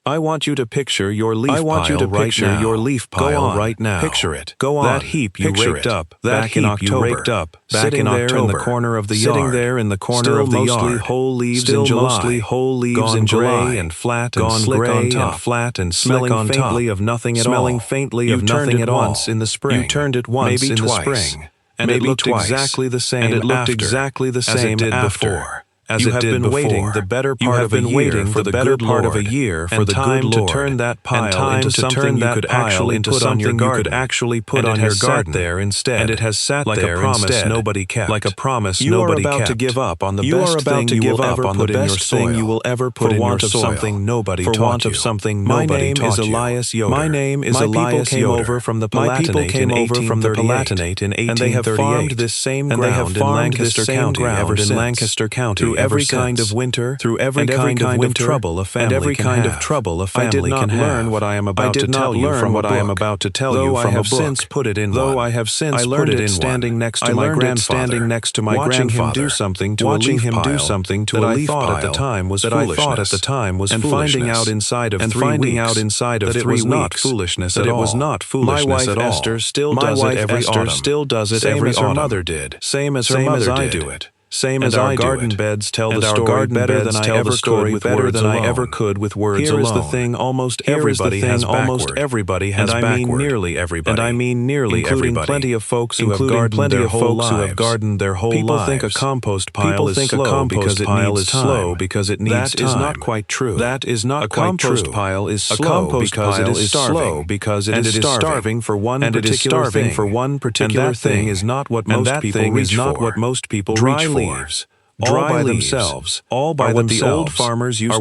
I want you to picture your leaf pile right now. Picture it. Go on. That heap you raked up back in October. Sitting there in the corner of the yard. Sitting there in the corner of the yard. Still mostly whole leaves in July. Mostly whole leaves in July. And flat and slick on top. Flat and smelling faintly of nothing at all. Smelling faintly of nothing at all. Once in the spring. You turned it once in the spring. And it looked exactly the same. And it looked exactly the same as it did before. As you have been waiting the better part of a year for the better part of a year for the good Lord to turn that pile into something you could actually put on your garden. Could actually put on your garden there instead. And it has sat like there a promise nobody kept. Like a promise nobody kept. You are about to give up on the best thing you will ever put in your soil. You will ever put in your soil. For want of something nobody taught you. For want of something nobody taught you. My name is Elias Yoder. My people came over from the Palatinate in 1838. And they have farmed this same ground in Lancaster County. Through every kind of winter, through every kind of trouble a family can have. I did not learn what I am about to tell you from what I am about to tell you from a book. Though I have since put it in standing next to my grandfather, watching him do something to a leaf pile that I thought at the time was foolishness, and finding out inside of 3 weeks that it was not foolishness at all. My wife Esther still does it every autumn, same as her mother did, same as I do it. Same as our garden beds tell the story better than I ever could with words alone. Here is the thing almost everybody has backwards. And I mean nearly everybody. Including plenty of folks who have gardened their whole lives. People think a compost pile is slow because it needs time. That is not quite true. A compost pile is slow because it is starving for one particular thing. And that thing is not what most people reach for. Dry leaves, all by what the old farmers used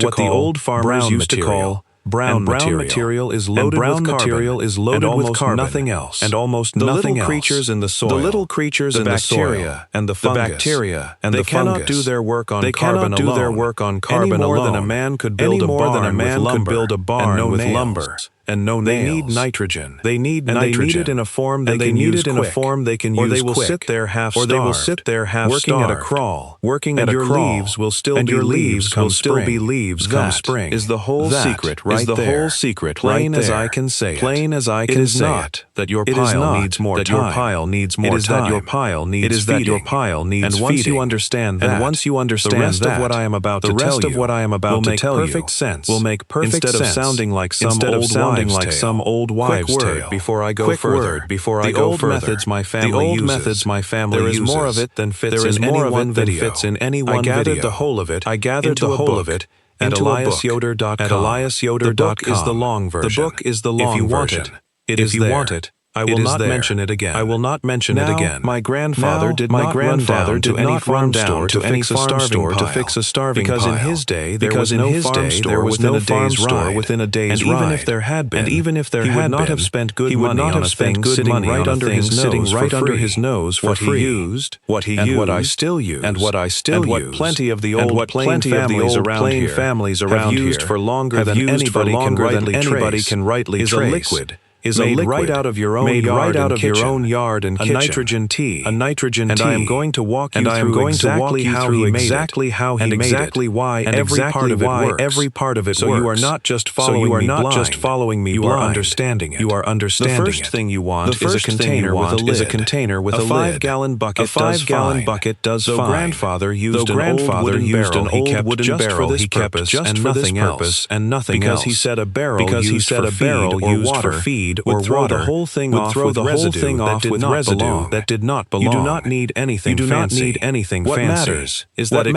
to call brown material is loaded with carbon, nothing else, and almost nothing else. The little creatures in the soil, the bacteria and the fungus, they cannot do their work on carbon alone, any more than a man could build a barn with lumber. And no nails. They need nitrogen. They need it in a form they can use quick. Or they will sit there half-starved, working at a crawl, and your leaves will still be leaves come spring. That is the whole secret right there. Plain as I can say it. It is not that your pile needs more time. It is that your pile needs feeding. And once you understand that, the rest of what I am about to tell you will make perfect sense. Instead of sounding like some old wives' tale. Before I go further, the old methods my family uses. There is more of it than fits in any one video. I gathered the whole of it into a book at EliasYoder.com. The book is the long version. If you want it, it is there. I will not mention it again. My grandfather did not run down to any farm store to fix a starving pile. Because in his day, there was no farm store within a day's ride. And even if there had been, he would not have spent good money on a thing sitting right under his nose for free. What he used, and what I still use, and what plenty of the old plain families around here have used for longer than anybody can rightly trace, is a liquid. Right out of your own yard and kitchen. A nitrogen tea. And I am going to walk you through exactly how he made it, and exactly why every part of it works. So you are not just following me blind. You are understanding it. The first thing you want is a container with a lid. A 5-gallon bucket does fine. So grandfather used an old wooden barrel he kept just for this purpose and nothing else. Because he said a barrel used for feed would throw the whole thing off with residue that did not belong. You do not need anything fancy. What matters is that it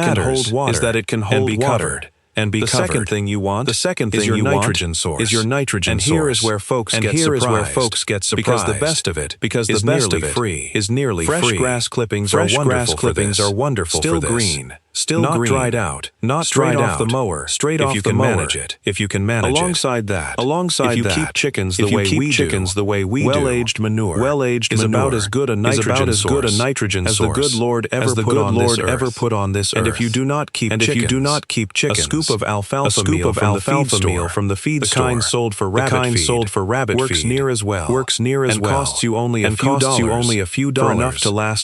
can hold water and be covered. The second thing you want is your nitrogen source. And here is where folks get surprised. Because the best of it is nearly free. Fresh grass clippings are wonderful for this. Still green. Dried out. Not straight off the mower. If you can manage it. Alongside that, if you keep chickens the way we do, well-aged manure is about as good a nitrogen source as the good Lord ever put on this earth. And if you do not keep chickens, a scoop of alfalfa meal from the feed store, the kind sold for rabbit feed, works near as well, and costs you only a few dollars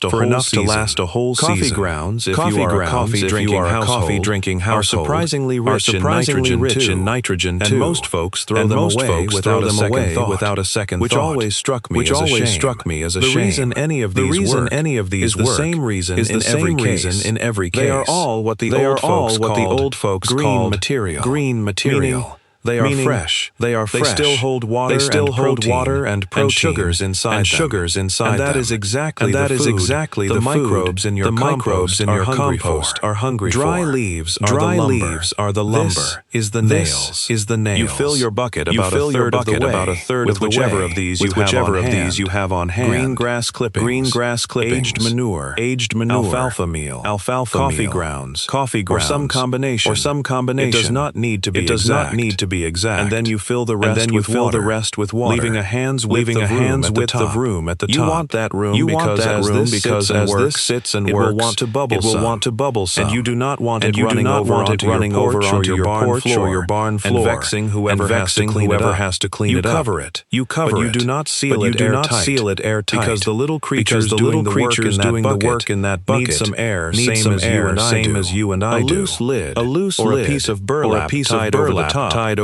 for enough to last a whole season. Coffee grounds, if you are a coffee coffee-drinking household, are surprisingly rich in nitrogen too, and most folks throw them away without a second thought, which always struck me as a shame. The reason any of these is the same reason in every case. They are all what the old folks called green material. They are fresh. They still hold water and protein and sugars inside them. And that is exactly the microbes in your compost are hungry for. Dry leaves are the lumber. This is the nails. You fill your bucket about a third of the way with whichever of these you have on hand. Green grass clippings, aged manure, alfalfa meal, coffee grounds, or some combination. It does not need to be exact. And then you fill the rest with water, leaving a hand's width of room at the top. You want that room because as this sits and works, it will want to bubble some. And you do not want it running over onto your barn floor and vexing whoever has to clean it up. You cover it. But you do not seal it airtight because the little creatures doing the work in that bucket need some air, same as you and I do. A loose lid, or a piece of burlap tied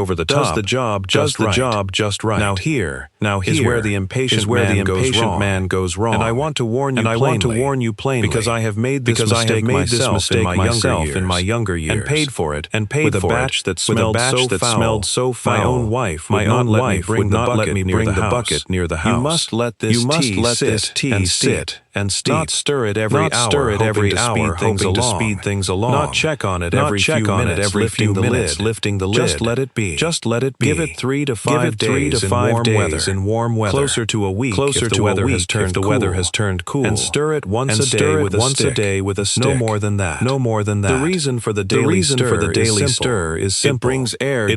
over the top does the job just right. Now here is where the impatient man goes wrong. And I want to warn you plainly because I have made this mistake myself in my younger years and paid for it with a batch that smelled so foul. My own wife would not let me bring the bucket near the house. You must let this tea sit and steep. Not stir it every hour, hoping to speed things along. Not check on it every few minutes, lifting the lid. Just let it be. Give it 3 to 5 days in warm weather. Closer to a week if the weather has turned cool. And stir it once a day with a stick. No more than that. The reason for the daily stir is simple. It brings air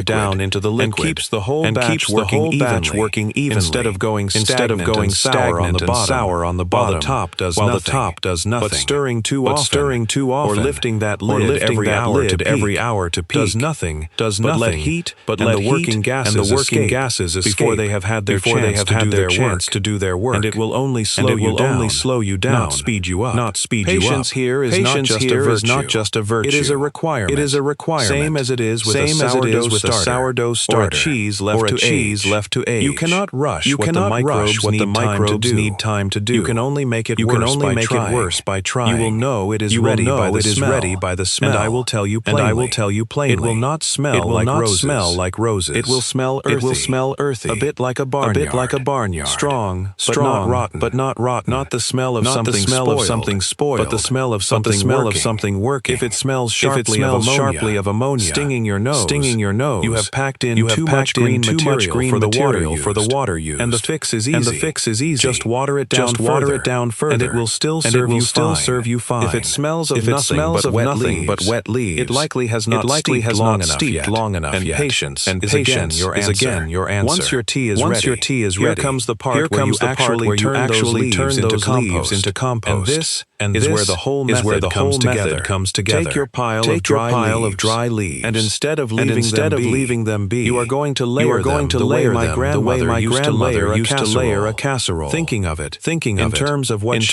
down into the liquid and keeps the whole batch working evenly instead of going stagnant and sour on the bottom, while the top does nothing. But stirring too often, or lifting that lid every hour to peak, does nothing. But let heat and the working gases escape before they have had their chance to do their work. And it will only slow you down, not speed you up. Patience here is not just a virtue. It is a requirement. Same as it is with a sourdough starter or a cheese left to age. You cannot rush what the microbes need time to do. You can only make it worse by trying. You will know it is ready by the smell. And I will tell you plainly. It will not smell like roses. It will smell earthy. A bit like a barnyard. Strong, but not rotten. Not the smell of something spoiled, but the smell of something working. If it smells sharply of ammonia, stinging your nose, you have packed in too much green material for the water use. And the fix is easy. Just water it down further, and it will still serve you fine. If it smells of nothing but wet leaves, it likely has not steeped long enough yet. And patience is again your answer. Once your tea is ready, here comes the part where you actually turn those leaves into compost. And this is where the whole method comes together. Take your pile of dry leaves, and instead of leaving them be, you are going to layer them the way my grandmother used to layer a casserole. Thinking of it in terms of what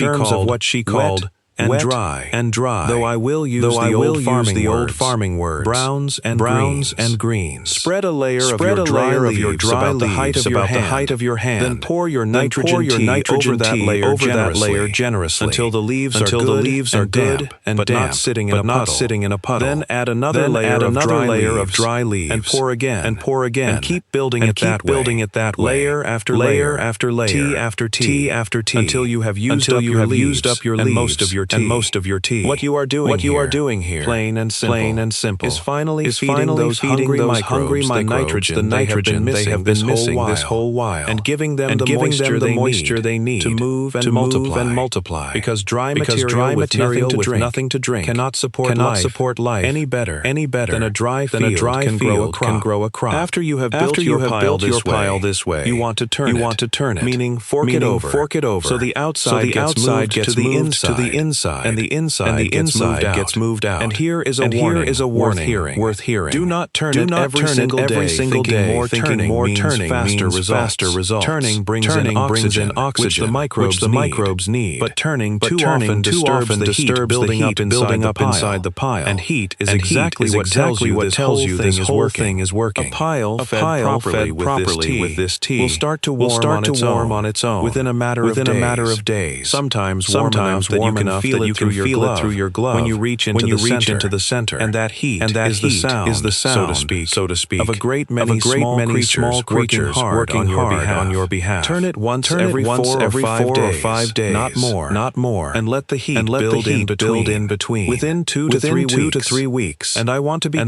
she called dry. Though I will use the old farming words, browns and greens. Spread a layer of your dry leaves about the height of your hand. Then pour your nitrogen tea over that layer generously until the leaves are good and not sitting in a puddle. Then add another layer of dry leaves and pour again. And keep building it that way. Layer after layer, tea after tea, until you have used up your leaves and most of your tea. What you are doing here, plain and simple, is finally feeding those hungry microbes the nitrogen they have been missing this whole while, and giving them the moisture they need to move and multiply. Because dry material with nothing to drink cannot support life any better than a dry field can grow a crop. After you have built your pile this way, you want to turn it, meaning fork it over, so the outside gets moved to the inside. inside gets moved out. And here is a warning worth hearing. Do not turn it every single day thinking more turning means faster results. Turning brings in oxygen which the microbes need. But turning too often disturbs the heat building up inside the pile. And heat is exactly what tells you this whole thing is working. A pile fed properly with this tea will start to warm on its own within a matter of days. Sometimes warm enough that you can feel it through your glove when you reach into the center. And that heat is the sound, so to speak, of a great many small creatures working hard on your behalf. Turn it once every 4 or 5 days, not more, and let the heat build in between. Within 2 to 3 weeks. And I want to be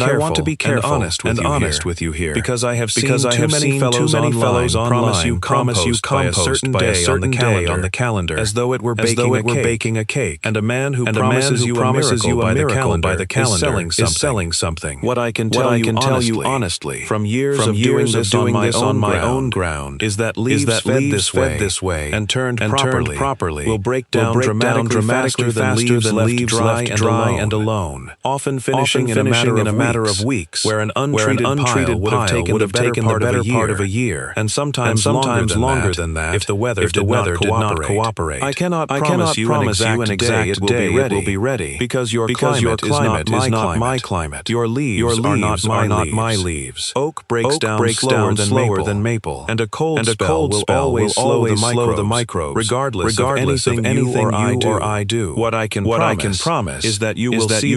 careful and honest with you here, because I have seen too many fellows online promise you compost by a certain day on the calendar, as though it were baking a cake. And a man who promises you a miracle by the calendar is selling something. What I can tell you honestly, from years of doing this on my own ground, is that leaves fed this way and turned properly will break down dramatically faster than leaves left dry and alone, often finishing in a matter of weeks, where an untreated pile would have taken the better part of a year, and sometimes longer than that, if the weather did not cooperate. I cannot promise you an exact day it will be ready, because your climate is not my climate. Your leaves are not my leaves. Oak breaks down slower than maple, and a cold spell will always slow the microbes, regardless of anything you or I do. What I can promise is that you will see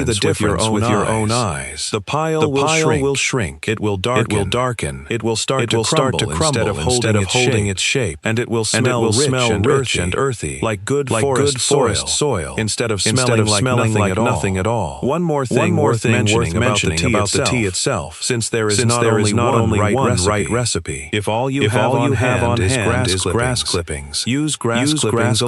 the difference with your own eyes. The pile will shrink. It will darken. It will start to crumble instead of holding its shape, and it will smell rich and earthy, like good forest soil, instead of smelling like nothing at all. One more thing worth mentioning about the tea itself, since there is not only one right recipe. If all you have on hand is grass clippings, use grass clippings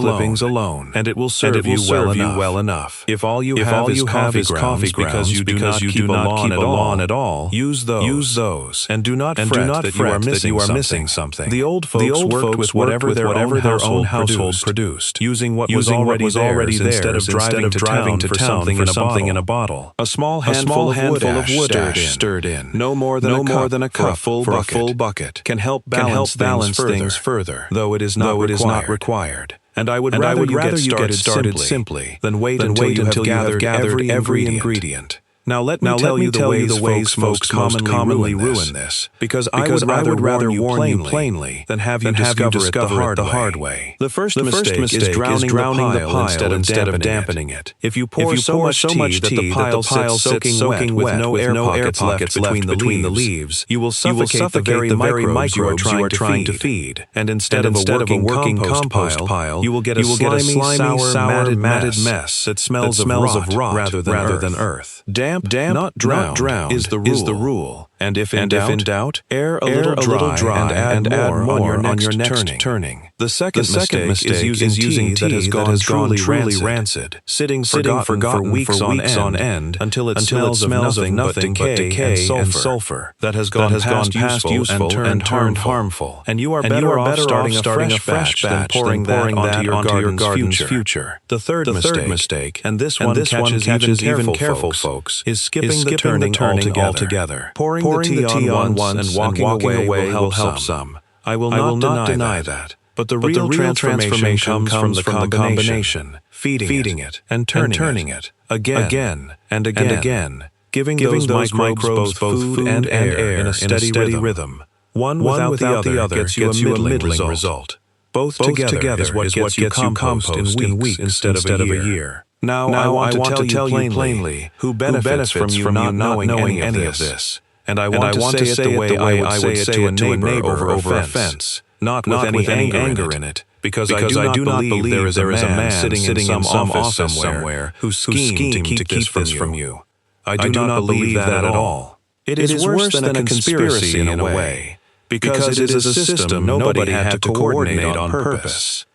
alone, and it will serve you well enough. If all you have is coffee grounds because you do not keep a lawn at all, use those, and do not fret that you are missing something. The old folks worked with whatever their own household produced, using what was already theirs instead of driving to town for something in a bottle. A small handful of wood ash stirred in, no more than a cup for a full bucket, can help balance things further, though it is not required. And I would rather you get started simply than wait until you have gathered every ingredient. Now let me tell you the ways folks most commonly ruin this, because I would rather warn you plainly than have you discover it the hard way. The first mistake is drowning the pile instead of dampening it. If you pour so much tea that the pile sits soaking wet with no air pockets between the leaves, you will suffocate the very microbes you are trying to feed. And instead of a working compost pile, you will get a slimy, sour, matted mess that smells of rot rather than earth. Damp, not drown is the rule. And if in doubt, air a little dry and add more on your next turning. The second mistake is using tea that has gone truly rancid, sitting forgotten for weeks on end until it smells of nothing but decay and sulfur that has gone past useful and turned harmful. And you are better off starting a fresh batch than pouring that onto your garden's future. The third mistake, and this one catches even careful folks, is skipping the turning altogether. Pouring the tea on once and walking away will help some. I will not deny that. But the real transformation comes from the combination, feeding it and turning it again and again, giving those microbes both food and air in a steady rhythm. One without the other gets you a middling result. Both together is what gets you compost in weeks instead of a year. Now I want to tell you plainly who benefits from you not knowing any of this. And I want to say it the way I would say it to a neighbor over a fence, not with any anger in it, because I do not believe there is a man sitting in some office somewhere who schemed to keep this from you. I do not believe that at all. It is worse than a conspiracy in a way, because it is a system nobody had to coordinate on purpose.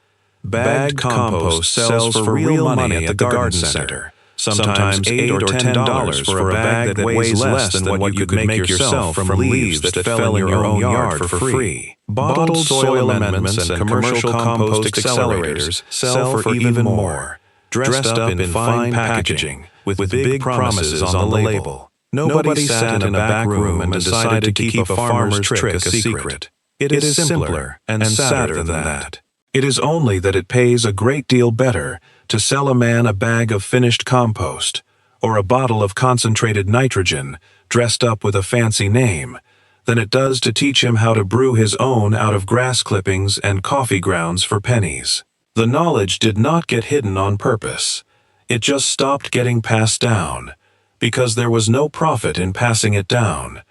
Bagged compost sells for real money at the garden center. Sometimes $8 or $10 for a bag that weighs less than what you could make yourself from leaves that fell in your own yard for free. Bottled soil amendments and commercial compost accelerators sell for even more. dressed up in fine packaging, with big promises on the label. Nobody sat in a back room and decided to keep a farmer's trick a secret. It is simpler and sadder than that. It is only that it pays a great deal better to sell a man a bag of finished compost, or a bottle of concentrated nitrogen dressed up with a fancy name, than it does to teach him how to brew his own out of grass clippings and coffee grounds for pennies. The knowledge did not get hidden on purpose. It just stopped getting passed down, because there was no profit in passing it down,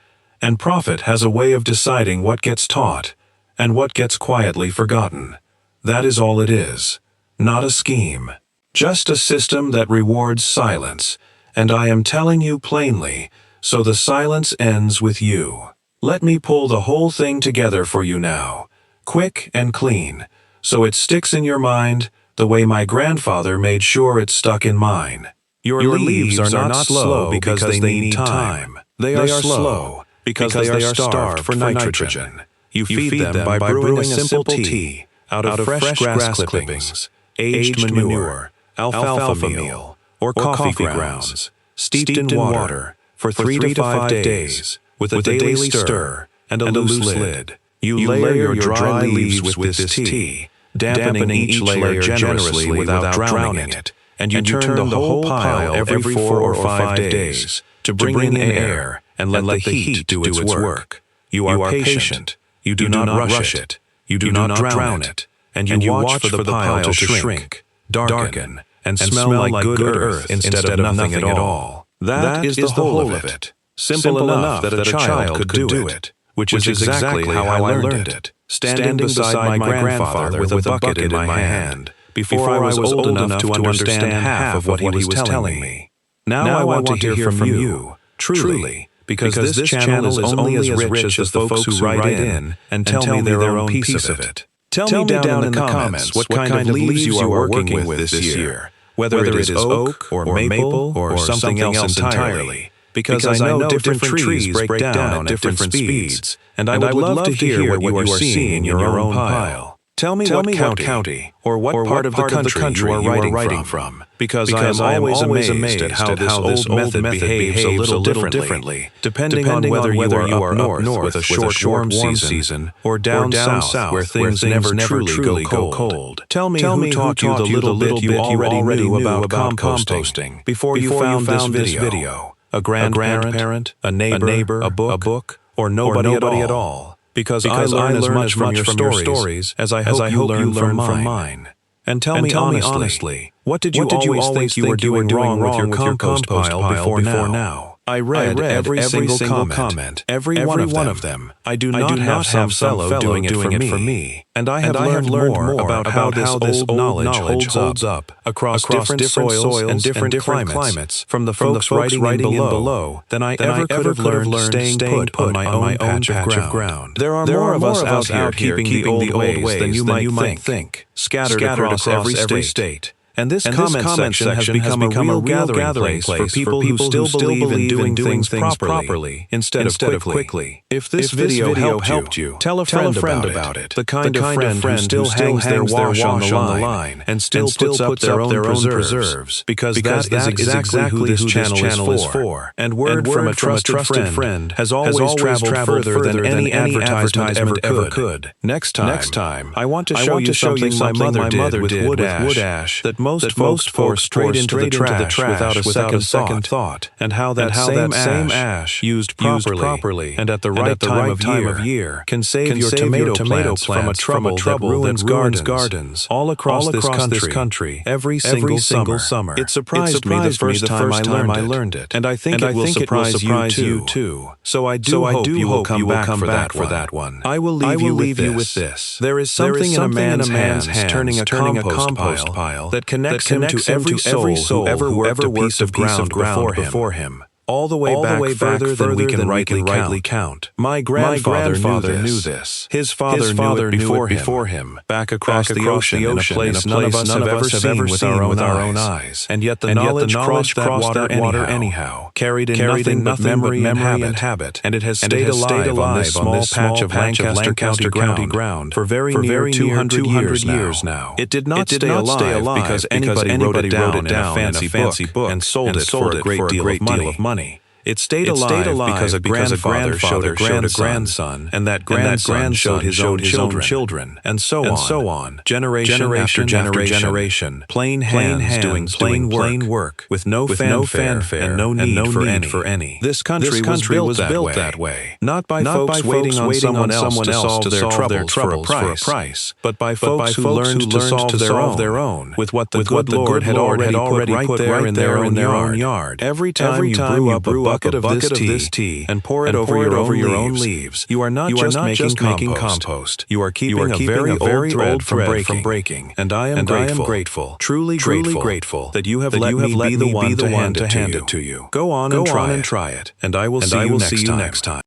and profit has a way of deciding what gets taught and what gets quietly forgotten. That is all it is, not a scheme, just a system that rewards silence, and I am telling you plainly, so the silence ends with you. Let me pull the whole thing together for you now, quick and clean, so it sticks in your mind the way my grandfather made sure it stuck in mine. Your leaves are not slow because they need time. They are slow because they are starved for nitrogen. You feed them by brewing a simple tea out of fresh grass clippings, aged manure, alfalfa meal, or coffee grounds, steeped in water for 3 to 5 days, with a daily stir and a loose lid. You layer your dry leaves with this tea, dampening each layer generously without drowning it, and you turn the whole pile every 4 or 5 days to bring in air and let the heat do its work. You are patient. You do not rush it. You do not drown it. And you watch for the pile to shrink, darken, and smell like good earth instead of nothing at all. That is the whole of it. Simple enough that a child could do it, which is exactly how I learned it, standing beside my grandfather with a bucket in my hand, before I was old enough to understand half of what he was telling me. Now I want to hear from you, truly, because this channel is only as rich as the folks who write in and tell me their own piece of it. Tell me down in the comments what kind of leaves you are working with this year, whether it is oak or maple or something else entirely, because I know different trees break down at different speeds, and I would love to hear what you are seeing in your own pile. Tell me what county or what part of the country you are writing from, because I am always amazed at how this old method behaves a little differently, depending on whether you are up north with a short warm season or down south where things never truly go cold. Tell me who taught you the little bit you already knew about composting before you found this video. A grandparent, a neighbor, a book, or nobody at all. Because I learn as much from your stories as I hope you learn from mine. And tell me honestly, what did you always think you were doing wrong with your compost pile before now? I read every single comment, every one of them. I do not have some fellow doing it for me. And I have learned more about how this old knowledge holds up across different soils and different climates from the folks writing in below than I ever could have learned staying put on my own patch of ground. There are more of us out here keeping the old ways than you might think, scattered across every state. And this comment section has become a real gathering place for people who still believe in doing things properly instead of quickly. If this video helped you, tell a friend about it. The kind of friend who still hangs their wash on the line and still puts up their own preserves, because that is exactly who this channel is for. And word from a trusted friend has always traveled further than any advertisement ever could. Next time, I want to show you something my mother did with wood ash that most folks pour straight into the trash without a second thought, and how that same ash used properly and at the right time of year can save your tomato plants from a trouble that ruins gardens all across this country every single summer. It surprised me the first time I learned it, and I think it will surprise you too. So I do hope you will come back for that one. I will leave you with this. There is something in a man's hands turning a compost pile that connects him to every soul who ever worked a piece of ground before him. all the way back further than we can rightly count. My grandfather knew this. His father knew it before him. Back across the ocean, in a place none of us have ever seen with our own eyes. And yet the knowledge crossed that water anyhow, carried in nothing but memory and habit, and it has stayed alive on this small patch of Lancaster County ground for very near 200 years now. It did not stay alive because anybody wrote it down in a fancy book and sold it for a great deal of money. It stayed alive because a grandfather showed a grandson, and that grandson showed his own children, and so on, generation after generation, plain hands doing plain work, with no fanfare and no need for any. This country was built that way, not by folks waiting on someone else to solve their troubles for a price, but by folks who learned to solve their own with what the good Lord had already put there in their own yard. Every time you brew up a bucket of this tea and pour it over your own leaves, you are not just making compost. You are keeping a very old thread from breaking. And I am grateful, truly grateful, that you have let me be the one to hand it to you. Go on and try it, and I will see you next time.